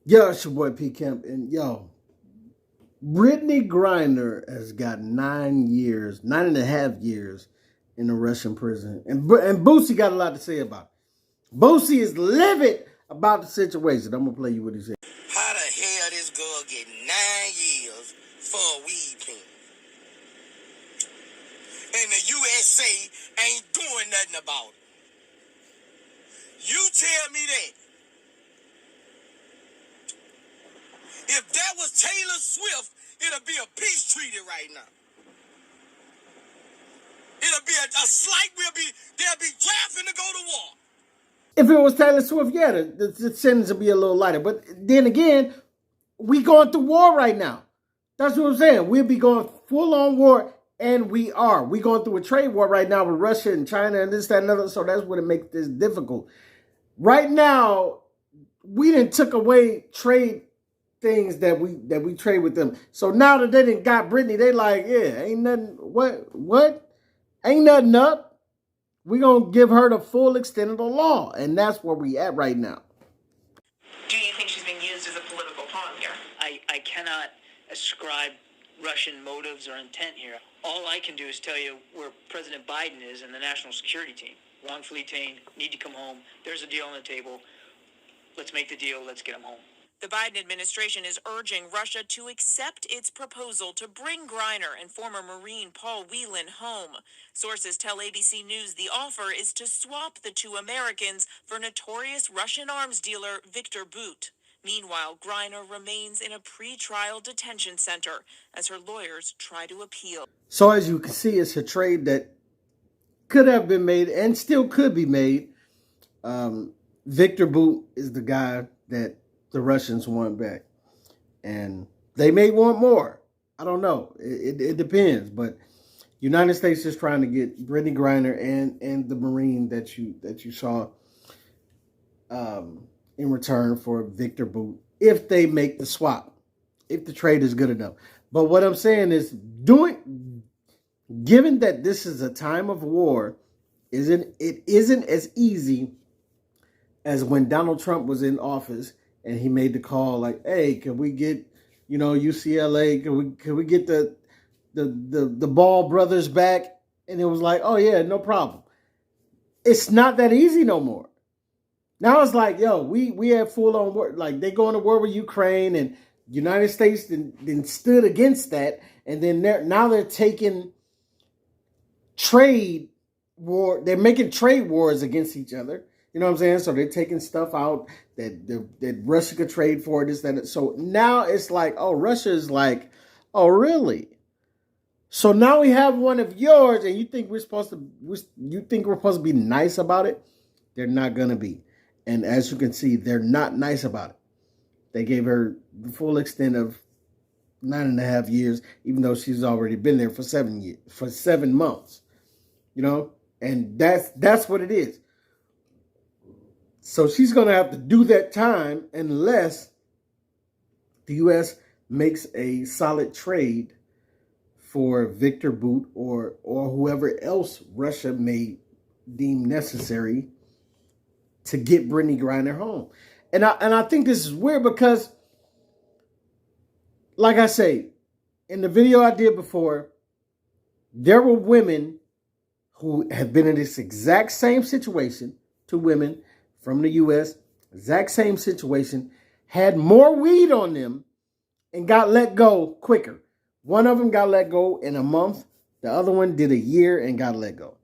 Yo, it's your boy P. Kemp, and yo, Brittney Griner has got 9 years, 9.5 years in a Russian prison, and Boosie got a lot to say about it. Boosie is livid about the situation. I'm gonna play you what he said. How the hell this girl get 9 years for a weed pen? And the USA ain't doing nothing about it. You tell me that. If that was Taylor Swift, it'll be a peace treaty right now. It'll be a slight, they'll be drafting to go to war. If it was Taylor Swift, yeah, the sentence would be a little lighter. But then again, we going through war right now. That's what I'm saying. We'll be going full on war, and we are. We going through a trade war right now with Russia and China and this, that, and other. So that's what it makes this difficult. Right now, we didn't took away trade things that we trade with them. So now that they didn't got Brittany, they like, yeah, ain't nothing. What? Ain't nothing up. We gonna give her the full extent of the law, and that's where we at right now. Do you think she's being used as a political pawn here? I cannot ascribe Russian motives or intent here. All I can do is tell you where President Biden is and the national security team. Wrongfully detained, need to come home. There's a deal on the table. Let's make the deal. Let's get him home. The Biden administration is urging Russia to accept its proposal to bring Griner and former Marine Paul Whelan home. Sources tell ABC News the offer is to swap the two Americans for notorious Russian arms dealer Victor Bout. Meanwhile, Griner remains in a pre-trial detention center as her lawyers try to appeal. So as you can see, it's a trade that could have been made and still could be made. Victor Bout is the guy that the Russians want back, and they may want more. I don't know. It depends, but United States is trying to get Brittney Griner and the Marine that you saw in return for Victor Bout, if they make the swap, if the trade is good enough. But what I'm saying is, given that this is a time of war, it isn't as easy as when Donald Trump was in office and he made the call like, hey, can we get, UCLA, can we get the Ball brothers back? And it was like, oh yeah, no problem. It's not that easy no more. Now it's like, yo, we have full on war. Like, they going to war with Ukraine, and United States then stood against that, and then now they're taking trade war. They're making trade wars against each other. You know what I'm saying? So they're taking stuff out that Russia could trade for, this, that. So now it's like, oh, Russia is like, oh, really? So now we have one of yours, and you think we're supposed to be nice about it? They're not gonna be. And as you can see, they're not nice about it. They gave her the full extent of 9.5 years, even though she's already been there for 7 months. And that's what it is. So she's going to have to do that time unless the U.S. makes a solid trade for Victor Bout or whoever else Russia may deem necessary to get Brittney Griner home. And I think this is weird because, like I say, in the video I did before, there were women who have been in this exact same situation, 2 women from the U.S., exact same situation, had more weed on them and got let go quicker. One of them got let go in a month. The other one did a year and got let go.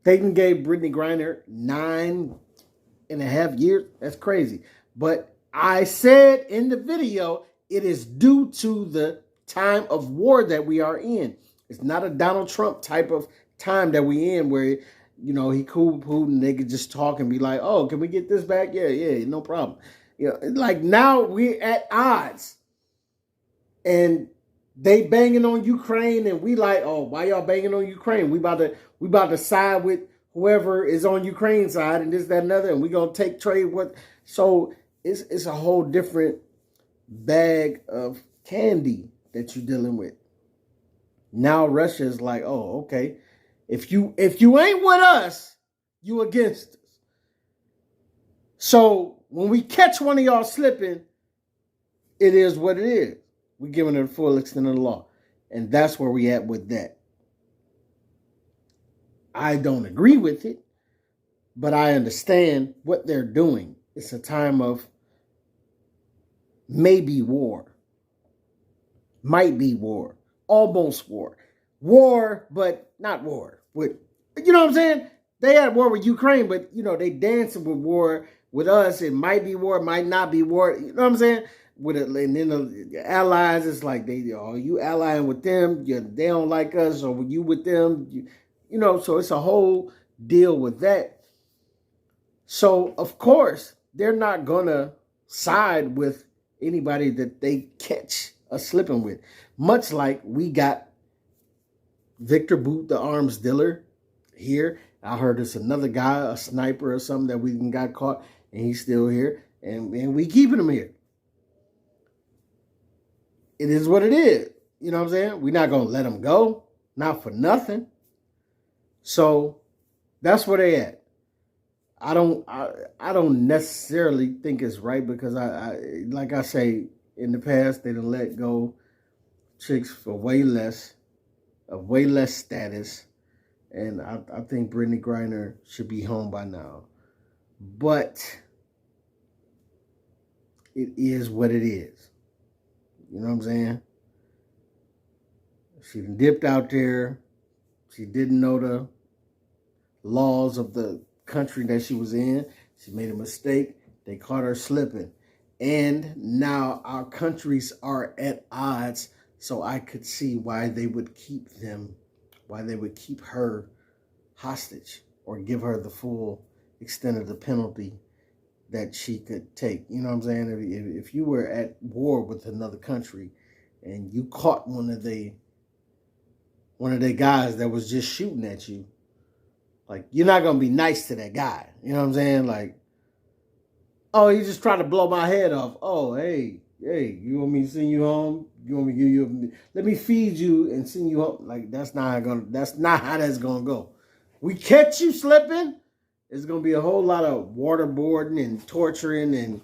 They even gave Brittney Griner 9.5 years. That's crazy. But I said in the video, it is due to the time of war that we are in. It's not a Donald Trump type of time that we in where, he cool Putin, they could just talk and be like, oh, can we get this back? Yeah, no problem. Like now we're at odds. And they banging on Ukraine, and we like, oh, why y'all banging on Ukraine? We about to side with whoever is on Ukraine's side, and this, that, and other, and we gonna take trade with. So it's a whole different bag of candy that you're dealing with. Now Russia is like, oh, okay. If you ain't with us, you against us. So when we catch one of y'all slipping, it is what it is. We're giving it a full extent of the law. And that's where we at with that. I don't agree with it, but I understand what they're doing. It's a time of maybe war, might be war, almost war. War, but not war. You know what I'm saying? They had war with Ukraine, but, they dancing with war with us. It might be war, it might not be war. You know what I'm saying? And then the allies, it's like, you allying with them, they don't like us, or you with them, so it's a whole deal with that. So, of course, they're not going to side with anybody that they catch a slipping with. Much like we got Victor Boot, the arms dealer, here. I heard it's another guy, a sniper or something that we got caught, and he's still here, and we keeping him here. It is what it is. You know what I'm saying? We're not going to let him go. Not for nothing. So that's where they at. I don't necessarily think it's right, because I like I say, in the past they done let go chicks for way less status, and I think Brittney Griner should be home by now. But it is what it is. You know what I'm saying? She dipped out there. She didn't know the laws of the country that she was in. She made a mistake. They caught her slipping. And now our countries are at odds. So I could see why they would keep her hostage, or give her the full extent of the penalty that she could take. You know what I'm saying? If you were at war with another country and you caught one of the guys that was just shooting at you, like, you're not going to be nice to that guy. You know what I'm saying? Like, oh, he just tried to blow my head off. Oh, hey, you want me to send you home? You want me to give you let me feed you and send you home? Like, that's not how that's going to go. We catch you slipping, it's going to be a whole lot of waterboarding and torturing and,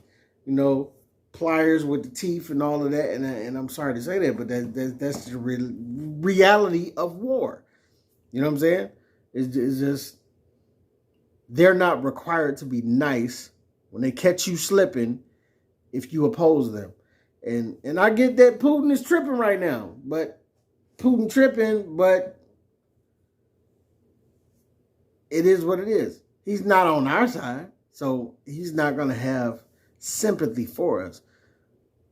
pliers with the teeth and all of that. And I'm sorry to say that, but that's the reality of war. You know what I'm saying? It's just, they're not required to be nice when they catch you slipping if you oppose them. And I get that Putin is tripping right now, but it is what it is. He's not on our side, so he's not going to have sympathy for us.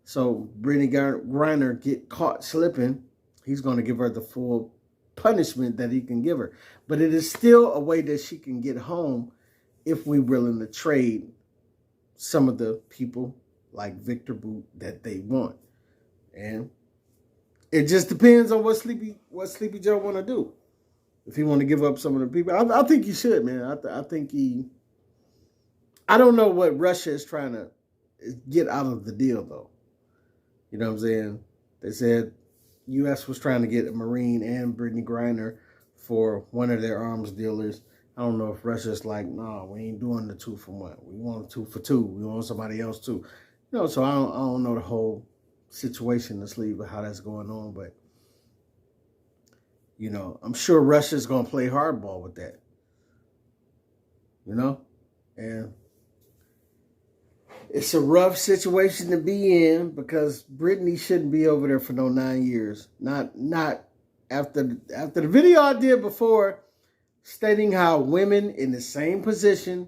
So Brittney Griner get caught slipping, he's going to give her the full punishment that he can give her. But it is still a way that she can get home if we're willing to trade some of the people like Victor Boot that they want. And it just depends on what Sleepy Joe want to do. If he want to give up some of the people, I think he should, man. I think I don't know what Russia is trying to get out of the deal, though. You know what I'm saying? They said U.S. was trying to get a Marine and Brittney Griner for one of their arms dealers. I don't know if Russia's like, no, we ain't doing the 2 for 1. We want 2 for 2. We want somebody else too. So I don't know the whole situation, the sleeve of how that's going on, but I'm sure Russia's going to play hardball with that. And it's a rough situation to be in, because Brittany shouldn't be over there for no 9 years. Not after the video I did before, stating how women in the same position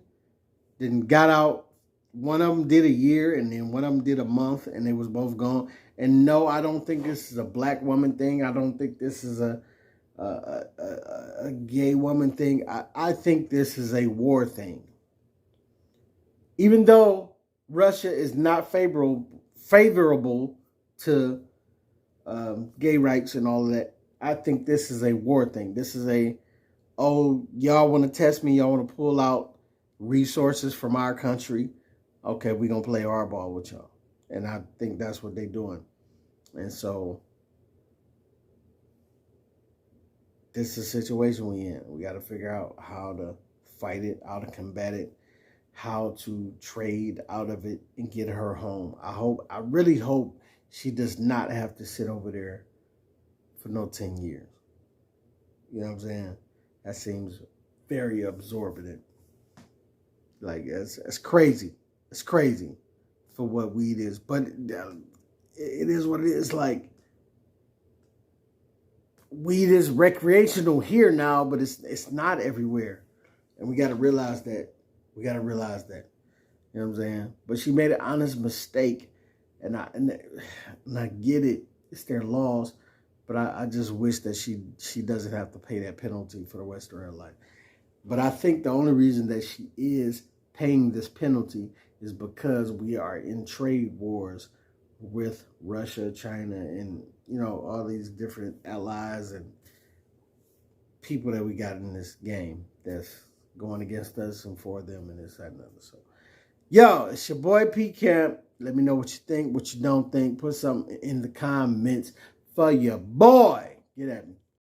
then got out. One of them did a year, and then one of them did a month, and they was both gone. And no, I don't think this is a black woman thing. I don't think this is a gay woman thing. I think this is a war thing. Even though Russia is not favorable to gay rights and all of that, I think this is a war thing. This is y'all want to test me, y'all want to pull out resources from our country. Okay, we're going to play hardball with y'all. And I think that's what they're doing. And so this is a situation we in. We got to figure out how to fight it, how to combat it. how to trade out of it and get her home. I really hope she does not have to sit over there for no 10 years. You know what I'm saying? That seems very absorbent. Like, it's crazy. It's crazy for what weed is. But it is what it is. Like, weed is recreational here now, but it's not everywhere. And we got to realize that. We got to realize that. You know what I'm saying? But she made an honest mistake. And I get it. It's their laws. But I just wish that she doesn't have to pay that penalty for the rest of her life. But I think the only reason that she is paying this penalty is because we are in trade wars with Russia, China, and, you know, all these different allies and people that we got in this game that's going against us and for them and this, that, and other. So, yo, it's your boy P Camp. Let me know what you think, what you don't think. Put something in the comments for your boy. Get at me.